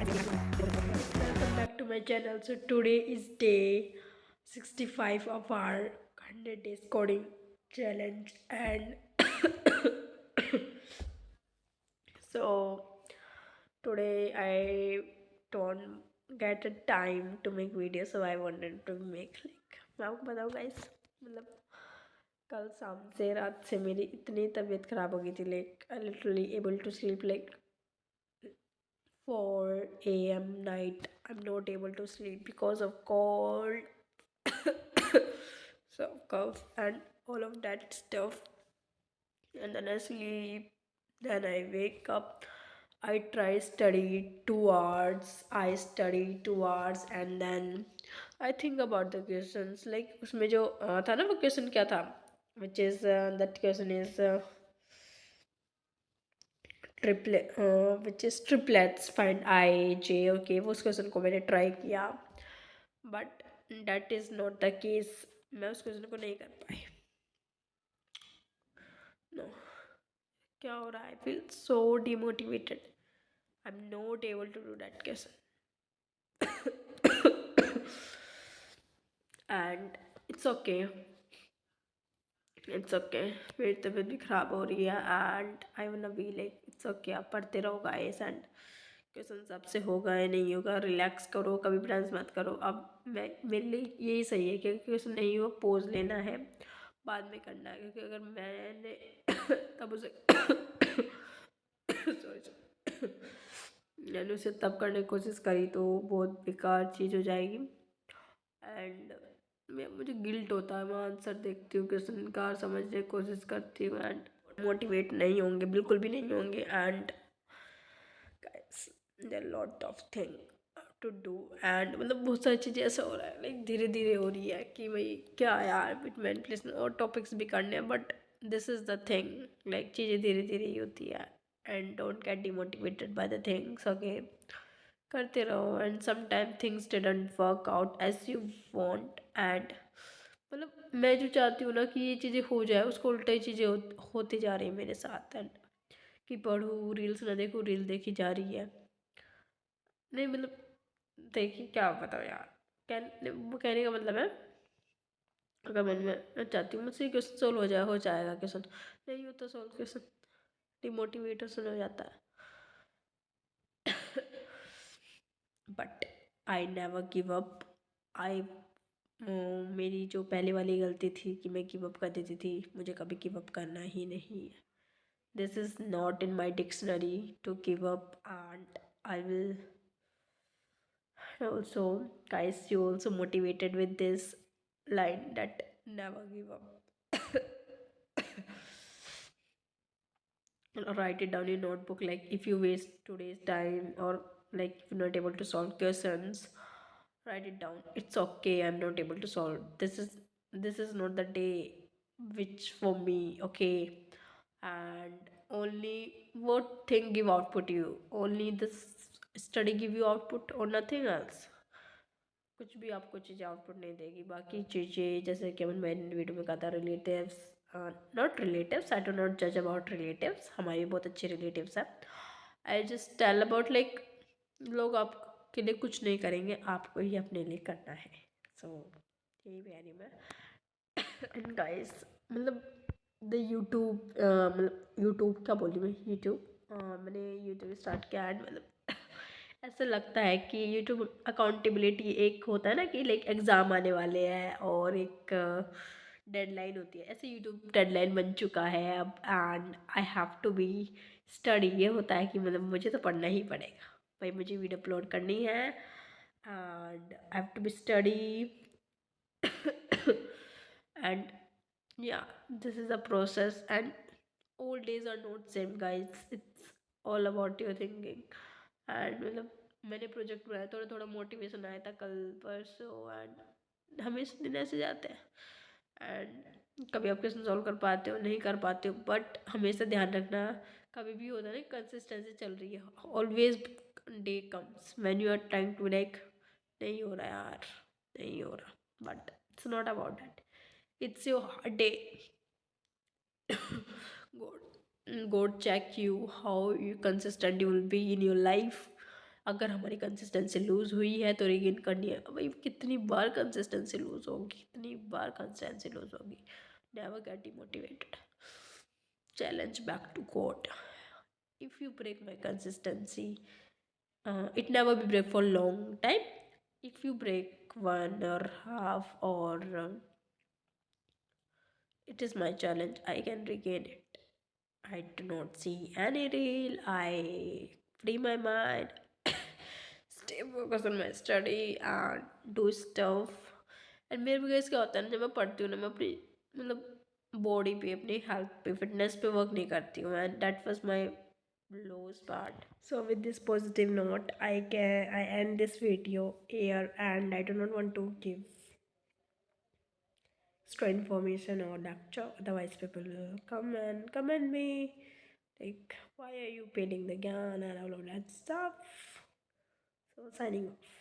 Welcome back to my channel. So today is day 65 of our 100 days coding challenge, and so today I don't get a time to make videos, so I wanted to make like मैं आपको बताऊँ guys, मतलब कल शाम से रात से मेरी इतनी तबीयत ख़राब हो गई थी, like I literally able to sleep like 4 a.m. night. I'm not able to sleep because of cold, so cough and all of that stuff. And then I sleep. Then I wake up. I try study 2 hours. I study 2 hours, and then I think about the questions. Like उसमें जो था ना, वो question क्या था? Which is that question is triplet, which is triplets find I J. Okay, वो उस question को मैंने ट्राई किया, but that is not the case. मैं उस क्वेश्चन को नहीं कर पाई। नो, क्या हो रहा है? I feel so demotivated. I am not able to do that question, and it's okay, it's okay. मेरी तबीयत भी ख़राब हो रही है, and I want be like it's okay. आप पढ़ते रहो गाइस, एंड क्वेश्चन सबसे होगा या नहीं होगा, रिलैक्स करो, कभी भी डांस मत करो। अब मैं, मेरे लिए यही सही है कि क्वेश्चन नहीं हो, पोज लेना है, बाद में करना है। क्योंकि अगर मैंने तब उसे सॉरी, मैंने उसे तब करने की कोशिश करी तो बहुत बेकार चीज़ हो जाएगी। एंड मुझे गिल्ट होता है, मैं आंसर देखती हूँ, क्वेश्चन का समझने की कोशिश करती हूँ, एंड मोटिवेट नहीं होंगे, बिल्कुल भी नहीं होंगे। And guys, there lot of thing to do, and मतलब बहुत सारी चीज़ें ऐसा हो रहा है, लाइक धीरे धीरे हो रही है कि भाई क्या यार, बिट मेंटलिस्ट और टॉपिक्स भी करने हैं, but this is the thing, like चीज़ें धीरे धीरे ही होती है। And don't get demotivated by the things, okay? करते रहो, and sometime things didn't work out as you want, and मतलब मैं जो चाहती हूँ ना कि ये चीज़ें हो जाए, उसको उल्टा ही चीज़ें होती जा रही है मेरे साथ। एंड कि पढ़ूँ, रील्स ना देखूँ, रील देखी जा रही है। नहीं मतलब देखिए, क्या बताओ यार, वो कहने का मतलब है, अगर मैं चाहती हूँ मुझसे क्वेश्चन सोल्व हो जाएगा क्वेश्चन, नहीं होता सोल्व क्वेश्चन, डिमोटिवेशन हो जाता है। But I never give up. I मेरी जो पहले वाली गलती थी कि मैं गिव अप कर देती थी, मुझे कभी गिव अप करना ही नहीं है। This is not in my dictionary to give up, and I will also, guys, you also motivated with this line that never give up. Write it down in notebook, like if you waste today's time, or like if you're not able to solve questions, write it down. It's okay, I'm not able to solve this is not the day which for me, okay? And only what thing give output, you only this study give you output or nothing else? कुछ भी आपको चीज़ें output नहीं देगी, बाकी चीज़ें जैसे कि मैंने वीडियो में कहा था, relatives, not relatives, I do not जज अबाउट रिलेटिव्स, हमारे बहुत अच्छे रिलेटिव्स हैं। I just tell about like लोग आपके लिए कुछ नहीं करेंगे, आपको ही अपने लिए करना है। सो यही बयानी में। एंड गाइस, मतलब द यूट्यूब, मतलब यूट्यूब क्या बोली मैं, यूट्यूब, मैंने यूट्यूब स्टार्ट किया, एंड मतलब ऐसा लगता है कि यूट्यूब अकाउंटेबिलिटी, एक होता है ना कि लाइक एग्ज़ाम आने वाले हैं और एक डेडलाइन होती है, ऐसे यूट्यूब डेडलाइन बन चुका है अब, and I have to be study. ये होता है कि मतलब मुझे तो पढ़ना ही पड़ेगा भाई, मुझे वीडियो अपलोड करनी है, and I have to be study. And yeah, this is a process, and all days are not same, guys. It's all about your thinking. And मतलब मैंने प्रोजेक्ट बनाया, थोड़ा थोड़ा मोटिवेशन आया था कल परसों, एंड हमेशा दिन ऐसे जाते हैं, एंड कभी आप क्वेश्चन सॉल्व कर पाते हो, नहीं कर पाते हो, बट हमेशा ध्यान रखना, कभी भी होता है ना, कंसिस्टेंसी चल रही है, always day comes when you are trying to like नहीं हो रहा यार, नहीं हो रहा, but it's not about that, it's your hard day. God, God check you how you consistent you will be in your life. अगर हमारी consistency loose हुई है तो रिगेन करनी है। भाई कितनी बार कंसिस्टेंसी लूज़ होगी, कितनी बार कंसिस्टेंसी लूज़ होगी। Never get demotivated, challenge back to quote. If you break my consistency, it never be break for long time. If you break one or half or it is my challenge, I can regain it. I do not see any reel. I free my mind, stay focused on my study and do stuff. And मेरे बगैर क्या होता है ना, जब मैं पढ़ती हूँ ना, मैं अपनी मतलब बॉडी पे, अपनी हेल्थ पे, फिटनेस पे वर्क नहीं करती हूँ, and that was my lowest part. So with this positive note, I end this video here, and I do not want to give extra information or lecture. Otherwise, people will come and comment me like, why are you painting the gun and all of that stuff. So signing off.